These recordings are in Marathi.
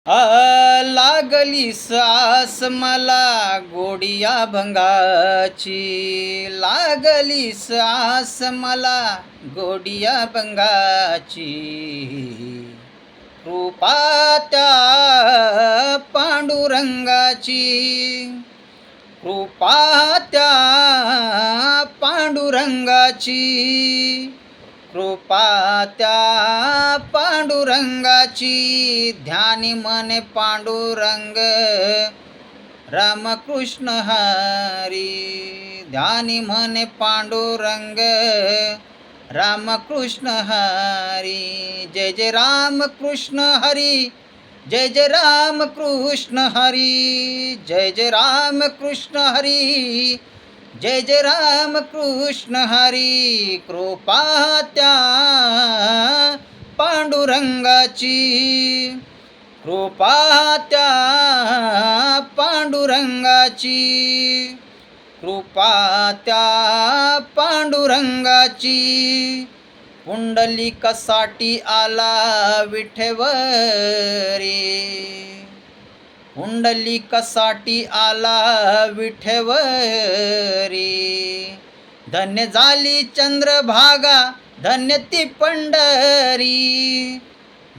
लागली सास मला गोडिया भंगाची, लागली सास मला गोडिया भंगाची. कृपा त्या पांडुरंगाची, कृपा त्या पांडुरंगाची, कृपा त्या पांडुरंगाची. ध्यानी मने पांडुरंग रामकृष्ण हरी, ध्यानी मने पांडुरंग रामकृष्ण हरी. जय जय रामकृष्ण हरी, जय जय रामकृष्ण हरी, जय जय रामकृष्ण हरी, जय जय रामकृष्ण हरी. कृपा त्या पांडुरंगाची, कृपा त्या पांडुरंगाची, कृपा त्या पांडुरंगाची. पुंडलिकासाठी आला विठेवरी, पुंडलिकासाठी आला विठेवरी. धन्य झाली चंद्रभागा, धन्य ती पंढरी,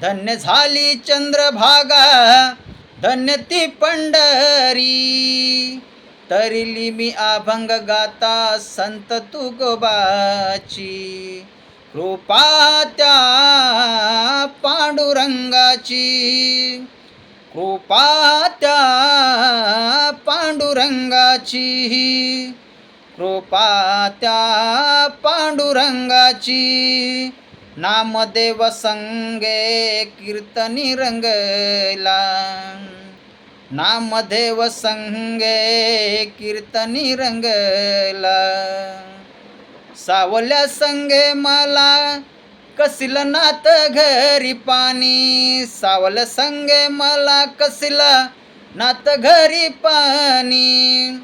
धन्य झाली चंद्रभागा, धन्य ती पंढरी. तरिली मी अभंग गाता संत तुकोबाची. कृपा त्या पांडुरंगाची, कृपा त्या पांडुरंगाची, कृपा त्या पांडुरंगाची. नामदेव संगे कीर्तनी रंगला, नामदेव संगे कीर्तनी रंगला. सावल्या संगे मला कसिल नात घरी पाणी, सावल संगे मला कसिल नात घरी पाणी.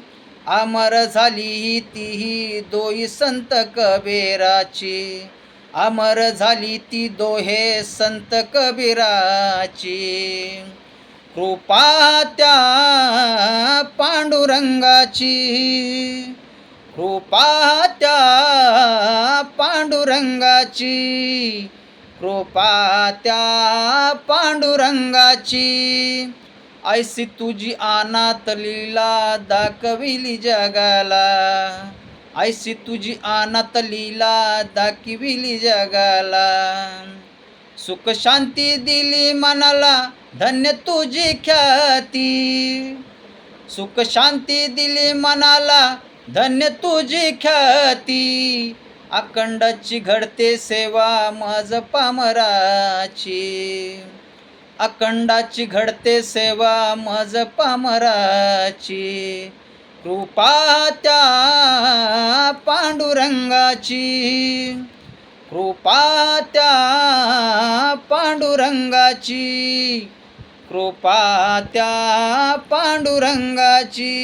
अमर झाली तीही दोही संत कबीराची, अमर झाली ती दोहे संत कबीराची. कृपा त्या पांडुरंगाची, कृपा त्या पांडुरंगाची, कृपा त्या पांडुरंगाची. ऐसी तुझी अनाथ लीला दाखविली जगाला, ऐसी तुझी अनाथ लीला दाखविली जगाला. सुख शांती दिली मनाला, धन्य तुझी ख्याती, सुख शांती दिली मनाला, धन्य तुझी ख्याती. अखंडाची घडते सेवा मज पामराची, अखंडाची घडते सेवा मज पामराची. कृपा त्या पांडुरंगाची, कृपा त्या पांडुरंगाची, कृपा त्या पांडुरंगाची.